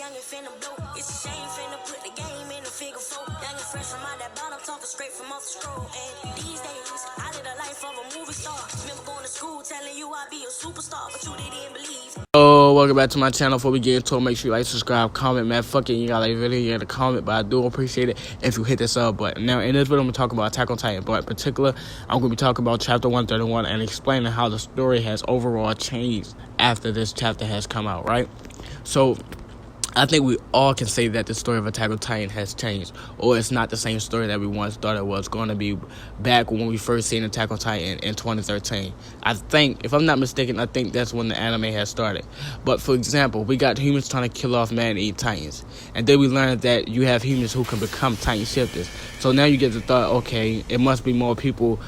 young and finna blow. It's a shame finna put the game in the figure four. Young and fresh from out that bottom, talking straight from off the stroll. And these days, I live the life of a movie star. Remember going to school telling you I'd be a superstar, but you didn't believe. Oh, welcome back to my channel. Before we get into it, make sure you like, subscribe, comment, man. Fuck it, you got like a video, you got a comment, but I do appreciate it if you hit the sub button. Now, in this video, I'm going to talk about Attack on Titan, but in particular, I'm going to be talking about chapter 131 and explaining how the story has overall changed after this chapter has come out, right? So, I think we all can say that the story of Attack on Titan has changed, or it's not the same story that we once thought it was going to be back when we first seen Attack on Titan in 2013. I think, if I'm not mistaken, I think that's when the anime has started. But for example, we got humans trying to kill off man-eat Titans, and then we learned that you have humans who can become Titan shifters. So now you get the thought, okay, it must be more people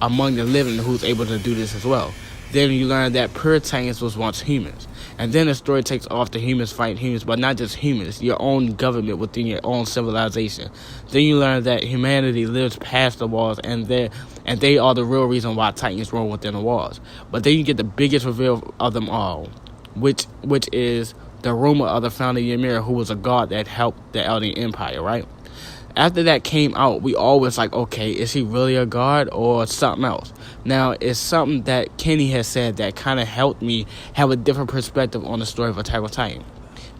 among the living who's able to do this as well. Then you learn that pure Titans was once humans. And then the story takes off the humans fighting humans, but not just humans, your own government within your own civilization. Then you learn that humanity lives past the walls, and they are the real reason why Titans roam within the walls. But then you get the biggest reveal of them all, which is the rumor of the founder Ymir, who was a god that helped the Eldian Empire, right? After that came out, we always like, okay, is he really a god or something else? Now, it's something that Kenny has said that kind of helped me have a different perspective on the story of Attack on Titan.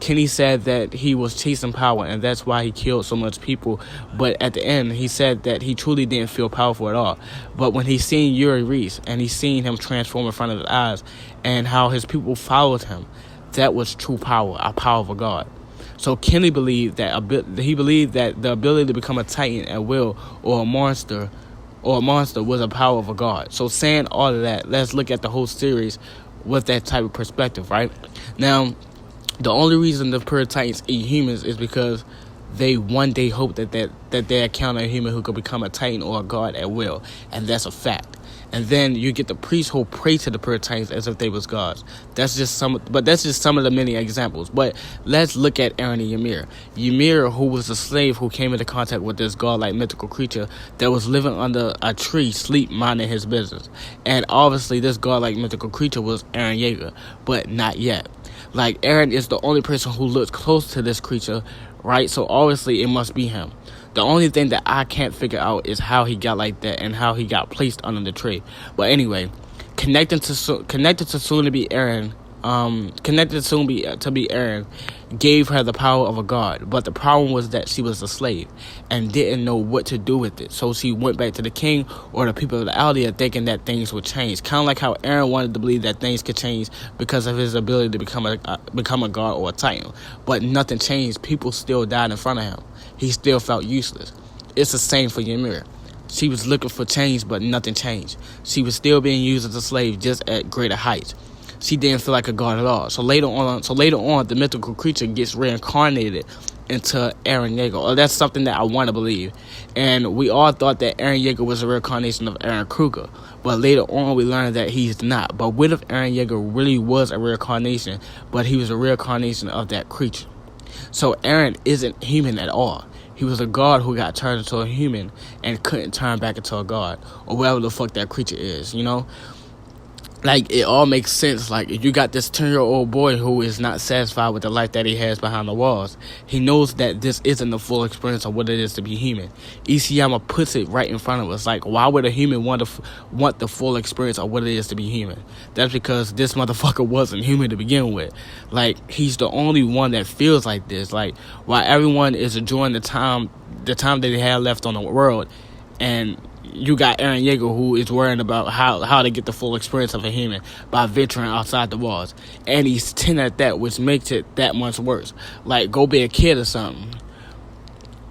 Kenny said that he was chasing power, and that's why he killed so much people. But at the end, he said that he truly didn't feel powerful at all. But when he seen Yuri Reese, and he seen him transform in front of his eyes, and how his people followed him, that was true power, a power of a god. So Kenny believed that the ability to become a Titan at will or a monster was a power of a god. So saying all of that, let's look at the whole series with that type of perspective, right? Now, the only reason the pure Titans eat humans is because they one day hope that they encounter a human who could become a Titan or a god at will, and that's a fact. And then you get the priests who pray to the pure Titans as if they was gods. That's just some of the many examples. But let's look at Eren and Ymir. Ymir, who was a slave who came into contact with this godlike mythical creature that was living under a tree, sleep, minding his business. And obviously, this godlike mythical creature was Eren Yeager, but not yet. Like, Eren is the only person who looks close to this creature, right? So obviously, it must be him. The only thing that I can't figure out is how he got like that and how he got placed under the tree. But anyway, connected to soon to be Eren, Eren, gave her the power of a god. But the problem was that she was a slave and didn't know what to do with it. So she went back to the king or the people of the Aldea thinking that things would change. Kind of like how Eren wanted to believe that things could change because of his ability to become a god or a Titan. But nothing changed. People still died in front of him. He still felt useless. It's the same for Ymir. She was looking for change, but nothing changed. She was still being used as a slave, just at greater heights. She didn't feel like a god at all. So later on, the mythical creature gets reincarnated into Eren Yeager. Or that's something that I want to believe. And we all thought that Eren Yeager was a reincarnation of Eren Kruger. But later on, we learned that he's not. But what if Eren Yeager really was a reincarnation, but he was a reincarnation of that creature? So Eren isn't human at all. He was a god who got turned into a human and couldn't turn back into a god. Or whatever the fuck that creature is, you know? Like, it all makes sense. Like, if you got this 10-year-old boy who is not satisfied with the life that he has behind the walls, he knows that this isn't the full experience of what it is to be human. Isayama puts it right in front of us. Like, why would a human want the full experience of what it is to be human? That's because this motherfucker wasn't human to begin with. Like, he's the only one that feels like this. Like, while everyone is enjoying the time that they have left on the world, and you got Eren Yeager who is worrying about how to get the full experience of a human by venturing outside the walls. And he's 10 at that, which makes it that much worse. Like, go be a kid or something.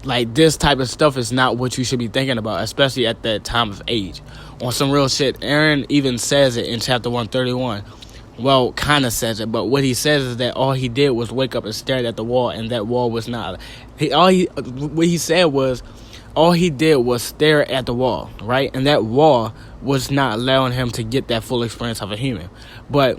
Like, this type of stuff is not what you should be thinking about, especially at that time of age. On some real shit, Eren even says it in chapter 131. Well, kind of says it, but what he says is that all he did was wake up and stare at the wall, and that wall was not... What he said was... all he did was stare at the wall, right? And that wall was not allowing him to get that full experience of a human. But,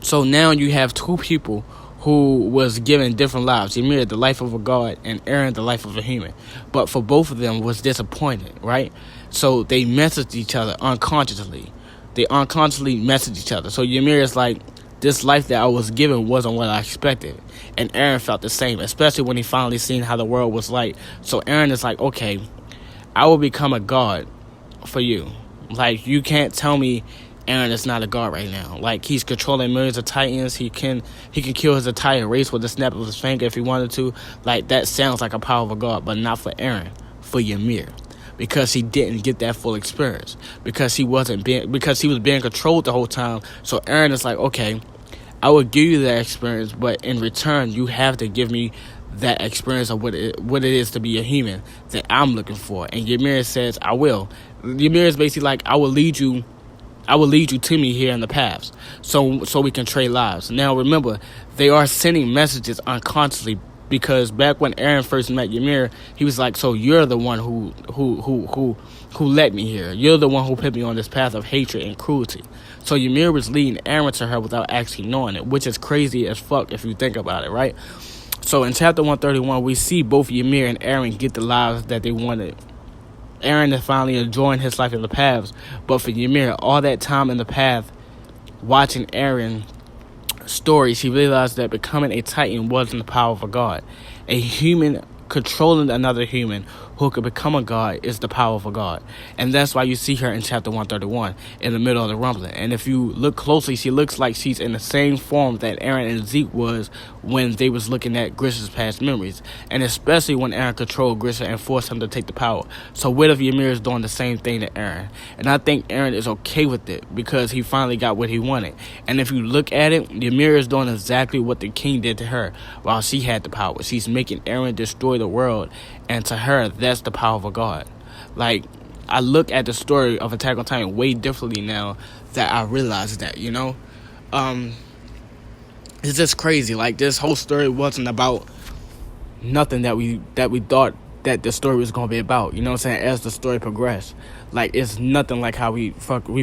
so now you have two people who was given different lives. Ymir, the life of a god, and Eren, the life of a human. But for both of them was disappointed, right? So they messaged each other unconsciously. They unconsciously messaged each other. So Ymir is like, this life that I was given wasn't what I expected. And Eren felt the same, especially when he finally seen how the world was like. So Eren is like, okay, I will become a god for you. Like, you can't tell me Eren is not a god right now. Like, he's controlling millions of titans. He can kill his entire race with a snap of his finger if he wanted to. Like, that sounds like a powerful god, but not for Eren, for Ymir. Because he didn't get that full experience. Because he was being controlled the whole time. So Eren is like, okay, I will give you that experience, but in return, you have to give me that experience of what it is to be a human that I'm looking for. And Ymir says, I will. Ymir is basically like, I will lead you to me here in the paths, so we can trade lives. Now remember, they are sending messages unconsciously, because back when Eren first met Ymir, he was like, so you're the one who led me here. You're the one who put me on this path of hatred and cruelty. So Ymir was leading Eren to her without actually knowing it, which is crazy as fuck if you think about it, right? So in chapter 131, we see both Ymir and Eren get the lives that they wanted. Eren is finally enjoying his life in the paths, but for Ymir, all that time in the path, watching Eren's story, she realized that becoming a Titan wasn't the power of a god. A human controlling another human who could become a god is the power of a god. And that's why you see her in chapter 131 in the middle of the rumbling. And if you look closely, she looks like she's in the same form that Eren and Zeke was when they was looking at Grisha's past memories. And especially when Eren controlled Grisha and forced him to take the power. So what if Ymir is doing the same thing to Eren? And I think Eren is okay with it because he finally got what he wanted. And if you look at it, Ymir is doing exactly what the king did to her while she had the power. She's making Eren destroy the world, and to her, that's the power of a god. Like, I look at the story of Attack on Titan way differently now that I realize that, you know? It's just crazy. Like, this whole story wasn't about nothing that we thought that the story was going to be about, you know what I'm saying, as the story progressed. Like, it's nothing like how we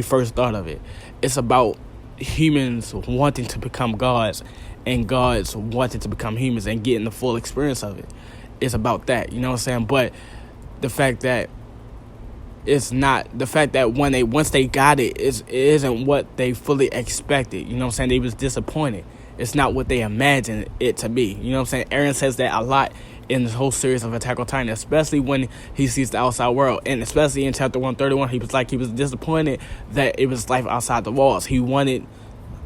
first thought of it. It's about humans wanting to become gods and gods wanting to become humans and getting the full experience of it. It's about that, you know what I'm saying? But the fact that once they got it, it isn't what they fully expected, you know what I'm saying? They was disappointed. It's not what they imagined it to be, you know what I'm saying? Eren says that a lot in this whole series of Attack on Titan, especially when he sees the outside world, and especially in chapter 131, he was disappointed that it was life outside the walls. He wanted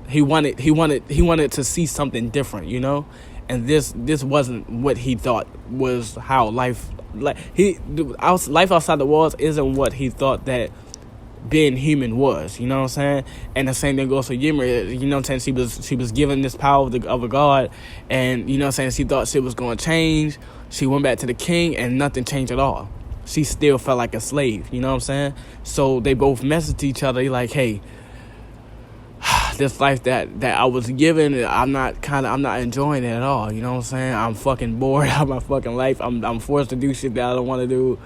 to see something different, you know? And this wasn't what he thought was how life outside the walls isn't what he thought that being human was, you know what I'm saying? And the same thing goes for Ymir, you know what I'm saying? She was given this power of a god, and you know what I'm saying, she thought shit was going to change. She went back to the king and nothing changed at all. She still felt like a slave, you know what I'm saying? So they both messaged each other like, hey, this life that I was given, I'm not enjoying it at all, you know what I'm saying? I'm fucking bored out of my fucking life. I'm forced to do shit that I don't want to do.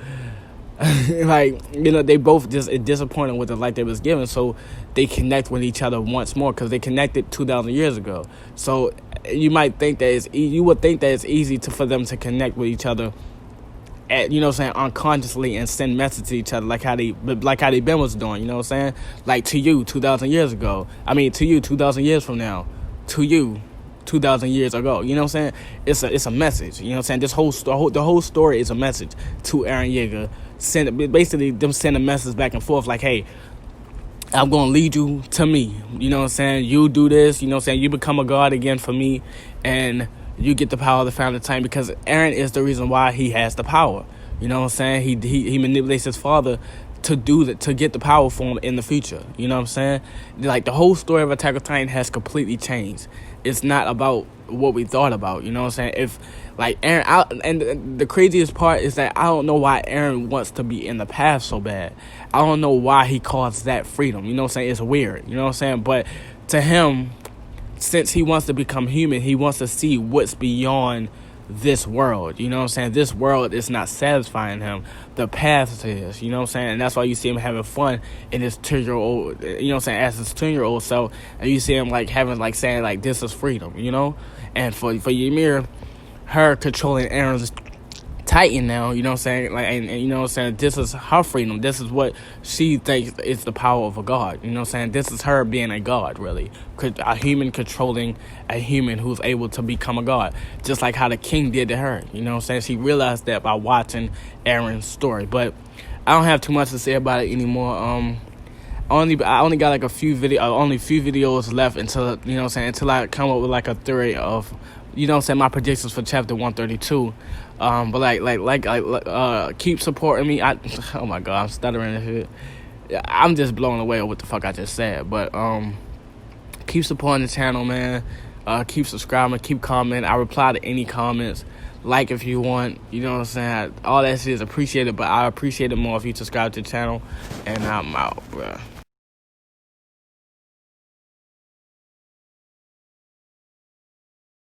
Like, you know, they both just disappointed with the life they was given, so they connect with each other once more because they connected 2,000 years ago. So you would think that it's easy for them to connect with each other, you know what I'm saying, unconsciously, and send messages to each other like how they been was doing, you know what I'm saying? Like, to you 2,000 years ago. I mean, to you 2,000 years from now. To you 2,000 years ago. You know what I'm saying? It's a message. You know what I'm saying? The whole story is a message to Eren Yeager. Basically them sending a message back and forth like, hey, I'm going to lead you to me. You know what I'm saying? You do this. You know what I'm saying? You become a god again for me, and you get the power of the Fountain of Time, because Eren is the reason why he has the power. You know what I'm saying? He manipulates his father to get the power for him in the future. You know what I'm saying? Like, the whole story of Attack on Titan has completely changed. It's not about what we thought about. You know what I'm saying? If like Eren, and the craziest part is that I don't know why Eren wants to be in the past so bad. I don't know why he calls that freedom. You know what I'm saying? It's weird. You know what I'm saying? But to him, since he wants to become human, he wants to see what's beyond this world. You know what I'm saying? This world is not satisfying him. The past is, you know what I'm saying? And that's why you see him having fun in his 2-year-old, you know what I'm saying, as his 2-year-old self, and you see him like having, like, saying like, this is freedom, you know? And for Ymir, her controlling Eren's Titan now, you know what I'm saying? Like, and you know what I'm saying? This is her freedom. This is what she thinks is the power of a god. You know what I'm saying? This is her being a god, really. A human controlling a human who's able to become a god. Just like how the king did to her. You know what I'm saying? She realized that by watching Eren's story. But I don't have too much to say about it anymore. I only got like a few videos left until, you know what I'm saying, until I come up with like a theory of, you know what I'm saying, my predictions for chapter 132. But keep supporting me. Oh my god, I'm stuttering and shit. I'm just blown away at what the fuck I just said. But keep supporting the channel, man. Keep subscribing, keep commenting. I reply to any comments. Like if you want, you know what I'm saying. All that shit is appreciated, but I appreciate it more if you subscribe to the channel. And I'm out, bruh.